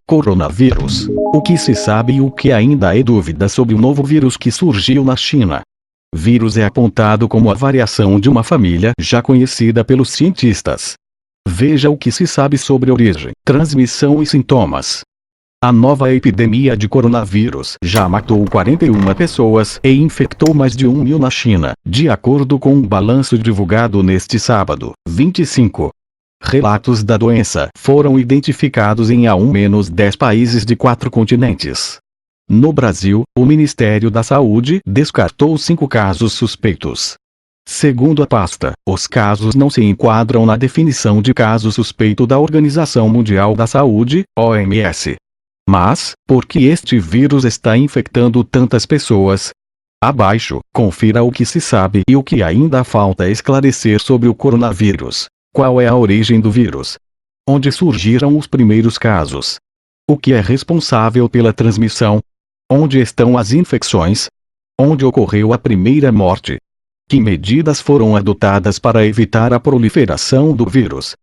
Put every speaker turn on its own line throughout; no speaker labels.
Coronavírus. O que se sabe e o que ainda é dúvida sobre o novo vírus que surgiu na China. Vírus é apontado como a variação de uma família já conhecida pelos cientistas. Veja o que se sabe sobre origem, transmissão e sintomas. A nova epidemia de coronavírus já matou 41 pessoas e infectou mais de 1.000 na China, de acordo com um balanço divulgado neste sábado, 25. Relatos da doença foram identificados em ao menos 10 países de 4 continentes. No Brasil, o Ministério da Saúde descartou 5 casos suspeitos. Segundo a pasta, os casos não se enquadram na definição de caso suspeito da Organização Mundial da Saúde, OMS. Mas, por que este vírus está infectando tantas pessoas? Abaixo, confira o que se sabe e o que ainda falta esclarecer sobre o coronavírus. Qual é a origem do vírus? Onde surgiram os primeiros casos? O que é responsável pela transmissão? Onde estão as infecções? Onde ocorreu a primeira morte? Que medidas foram adotadas para evitar a proliferação do vírus?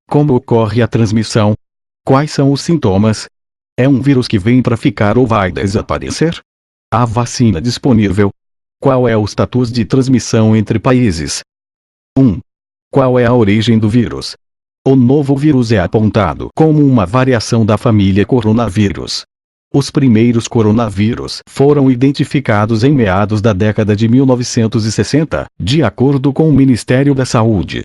Como ocorre a transmissão? Quais são os sintomas? É um vírus que vem para ficar ou vai desaparecer? Há vacina disponível? Qual é o status de transmissão entre países? 1. Qual é a origem do vírus? O novo vírus é apontado como uma variação da família coronavírus. Os primeiros coronavírus foram identificados em meados da década de 1960, de acordo com o Ministério da Saúde.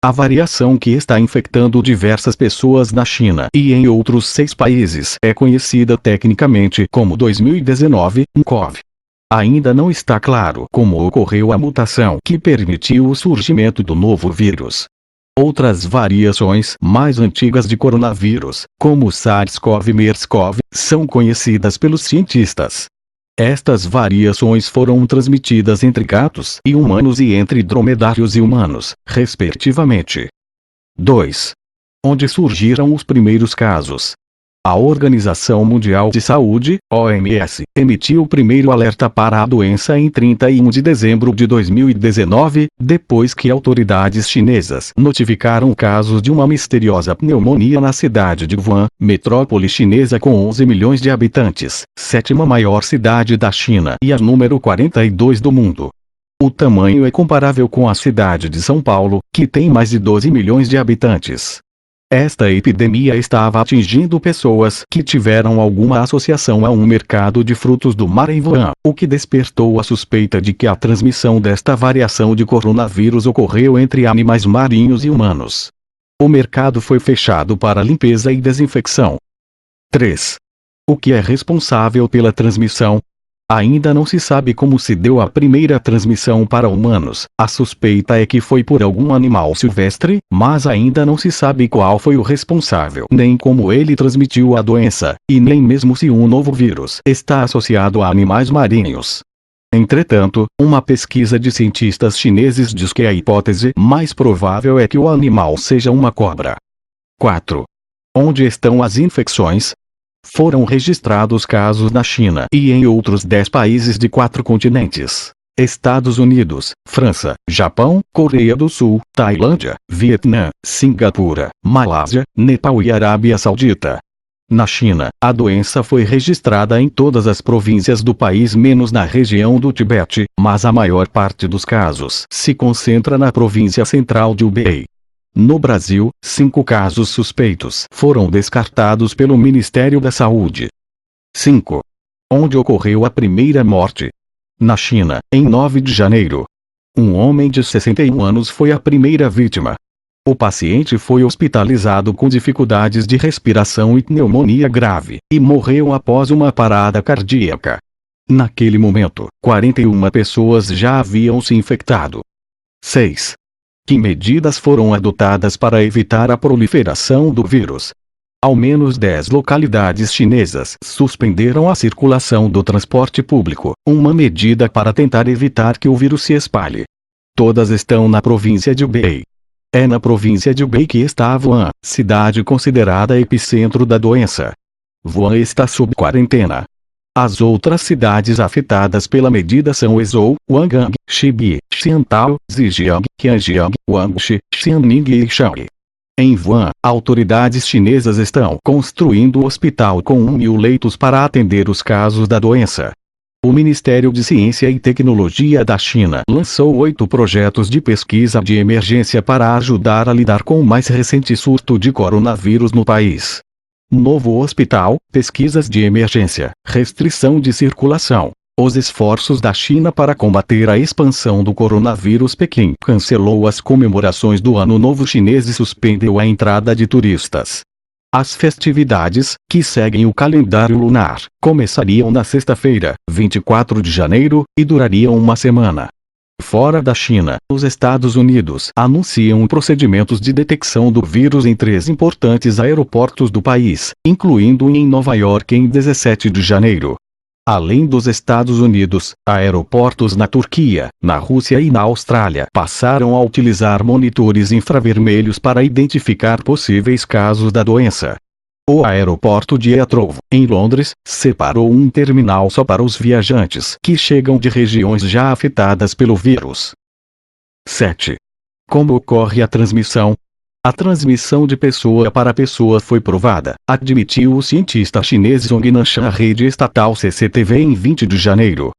A variação que está infectando diversas pessoas na China e em outros 6 países é conhecida tecnicamente como 2019 nCoV. Ainda não está claro como ocorreu a mutação que permitiu o surgimento do novo vírus. Outras variações mais antigas de coronavírus, como SARS-CoV e MERS-CoV, são conhecidas pelos cientistas. Estas variações foram transmitidas entre gatos e humanos e entre dromedários e humanos, respectivamente. 2. Onde surgiram os primeiros casos? A Organização Mundial de Saúde, OMS, emitiu o primeiro alerta para a doença em 31 de dezembro de 2019, depois que autoridades chinesas notificaram casos de uma misteriosa pneumonia na cidade de Wuhan, metrópole chinesa com 11 milhões de habitantes, 7ª maior cidade da China e a número 42 do mundo. O tamanho é comparável com a cidade de São Paulo, que tem mais de 12 milhões de habitantes. Esta epidemia estava atingindo pessoas que tiveram alguma associação a um mercado de frutos do mar em Wuhan, o que despertou a suspeita de que a transmissão desta variação de coronavírus ocorreu entre animais marinhos e humanos. O mercado foi fechado para limpeza e desinfecção. 3. O que é responsável pela transmissão? Ainda não se sabe como se deu a primeira transmissão para humanos. A suspeita é que foi por algum animal silvestre, mas ainda não se sabe qual foi o responsável, nem como ele transmitiu a doença, e nem mesmo se um novo vírus está associado a animais marinhos. Entretanto, uma pesquisa de cientistas chineses diz que a hipótese mais provável é que o animal seja uma cobra. 4. Onde estão as infecções? Foram registrados casos na China e em outros 10 países de 4 continentes: Estados Unidos, França, Japão, Coreia do Sul, Tailândia, Vietnã, Singapura, Malásia, Nepal e Arábia Saudita. Na China, a doença foi registrada em todas as províncias do país menos na região do Tibete, mas a maior parte dos casos se concentra na província central de Hubei. No Brasil, 5 casos suspeitos foram descartados pelo Ministério da Saúde. 5. Onde ocorreu a primeira morte? Na China, em 9 de janeiro. Um homem de 61 anos foi a primeira vítima. O paciente foi hospitalizado com dificuldades de respiração e pneumonia grave, e morreu após uma parada cardíaca. Naquele momento, 41 pessoas já haviam se infectado. 6. Que medidas foram adotadas para evitar a proliferação do vírus? Ao menos 10 localidades chinesas suspenderam a circulação do transporte público, uma medida para tentar evitar que o vírus se espalhe. Todas estão na província de Hubei. É na província de Hubei que está Wuhan, cidade considerada epicentro da doença. Wuhan está sob quarentena. As outras cidades afetadas pela medida são Wenzhou, Wangang, Xibi, Xiantao, Zhejiang, Qianjiang, Guangxi, Xianing e Shanghai. Em Wuhan, autoridades chinesas estão construindo um hospital com 1.000 leitos para atender os casos da doença. O Ministério de Ciência e Tecnologia da China lançou 8 projetos de pesquisa de emergência para ajudar a lidar com o mais recente surto de coronavírus no país. Novo hospital, pesquisas de emergência, restrição de circulação. Os esforços da China para combater a expansão do coronavírus. Pequim cancelou as comemorações do Ano Novo Chinês e suspendeu a entrada de turistas. As festividades, que seguem o calendário lunar, começariam na sexta-feira, 24 de janeiro, e durariam uma semana. Fora da China, os Estados Unidos anunciam procedimentos de detecção do vírus em 3 importantes aeroportos do país, incluindo em Nova York em 17 de janeiro. Além dos Estados Unidos, aeroportos na Turquia, na Rússia e na Austrália passaram a utilizar monitores infravermelhos para identificar possíveis casos da doença. O aeroporto de Heathrow, em Londres, separou um terminal só para os viajantes que chegam de regiões já afetadas pelo vírus. 7. Como ocorre a transmissão? A transmissão de pessoa para pessoa foi provada, admitiu o cientista chinês Zhong Nanshan à rede estatal CCTV em 20 de janeiro.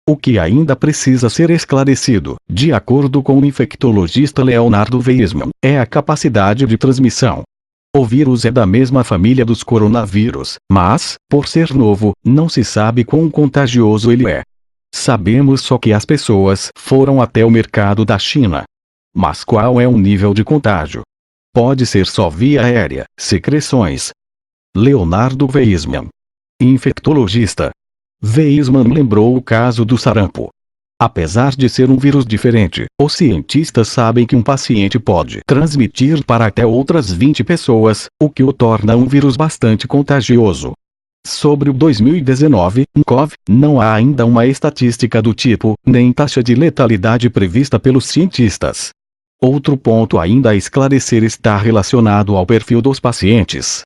O que ainda precisa ser esclarecido, de acordo com o infectologista Leonardo Weissman, é a capacidade de transmissão. O vírus é da mesma família dos coronavírus, mas, por ser novo, não se sabe quão contagioso ele é. Sabemos só que as pessoas foram até o mercado da China. Mas qual é o nível de contágio? Pode ser só via aérea, secreções. Leonardo Weissman, infectologista. Weissman lembrou o caso do sarampo. Apesar de ser um vírus diferente, os cientistas sabem que um paciente pode transmitir para até outras 20 pessoas, o que o torna um vírus bastante contagioso. Sobre o 2019 nCoV, não há ainda uma estatística do tipo, nem taxa de letalidade prevista pelos cientistas. Outro ponto ainda a esclarecer está relacionado ao perfil dos pacientes.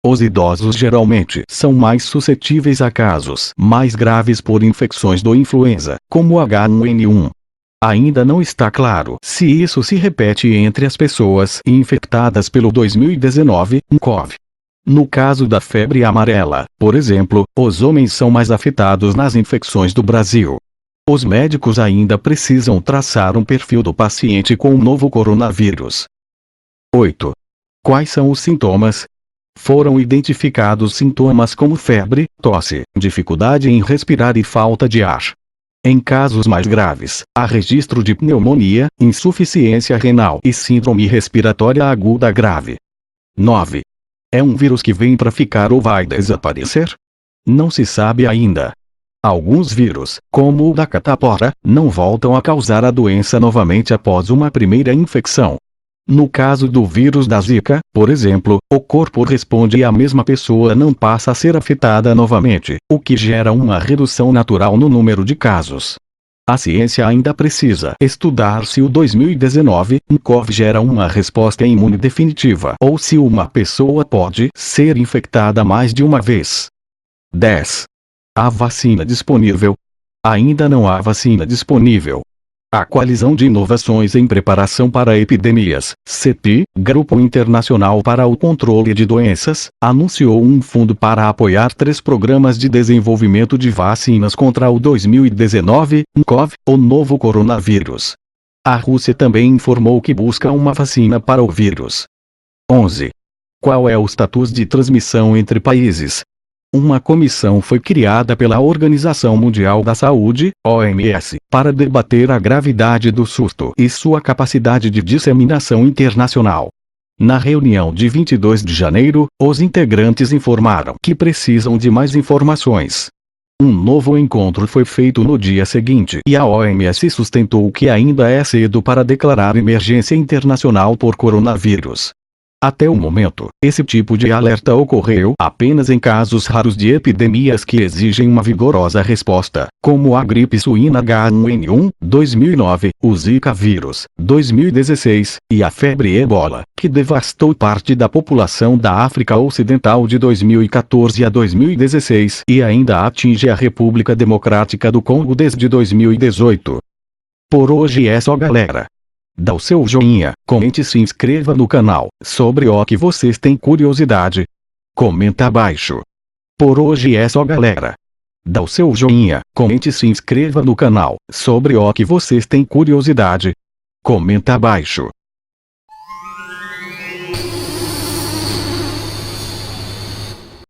Os idosos geralmente são mais suscetíveis a casos mais graves por infecções do influenza, como H1N1. Ainda não está claro se isso se repete entre as pessoas infectadas pelo 2019 nCoV. No caso da febre amarela, por exemplo, os homens são mais afetados nas infecções do Brasil. Os médicos ainda precisam traçar um perfil do paciente com o novo coronavírus. 8. Quais são os sintomas? Foram identificados sintomas como febre, tosse, dificuldade em respirar e falta de ar. Em casos mais graves, há registro de pneumonia, insuficiência renal e síndrome respiratória aguda grave. 9. É um vírus que vem para ficar ou vai desaparecer? Não se sabe ainda. Alguns vírus, como o da catapora, não voltam a causar a doença novamente após uma primeira infecção. No caso do vírus da Zika, por exemplo, o corpo responde e a mesma pessoa não passa a ser afetada novamente, o que gera uma redução natural no número de casos. A ciência ainda precisa estudar se o 2019 nCoV gera uma resposta imune definitiva ou se uma pessoa pode ser infectada mais de uma vez. 10. A vacina disponível? Ainda não há vacina disponível. A Coalizão de Inovações em Preparação para Epidemias, CEPI, Grupo Internacional para o Controle de Doenças, anunciou um fundo para apoiar 3 programas de desenvolvimento de vacinas contra o 2019 nCoV, o novo coronavírus. A Rússia também informou que busca uma vacina para o vírus. 11. Qual é o status de transmissão entre países? Uma comissão foi criada pela Organização Mundial da Saúde, OMS, para debater a gravidade do surto e sua capacidade de disseminação internacional. Na reunião de 22 de janeiro, os integrantes informaram que precisam de mais informações. Um novo encontro foi feito no dia seguinte e a OMS sustentou que ainda é cedo para declarar emergência internacional por coronavírus. Até o momento, esse tipo de alerta ocorreu apenas em casos raros de epidemias que exigem uma vigorosa resposta, como a gripe suína H1N1, 2009, o Zika vírus, 2016, e a febre ebola, que devastou parte da população da África Ocidental de 2014 a 2016 e ainda atinge a República Democrática do Congo desde 2018. Por hoje é só, galera. Dá o seu joinha, comente e se inscreva no canal, sobre o que vocês têm curiosidade. Comenta abaixo. Por hoje é só, galera. Dá o seu joinha, comente e se inscreva no canal, sobre o que vocês têm curiosidade. Comenta abaixo.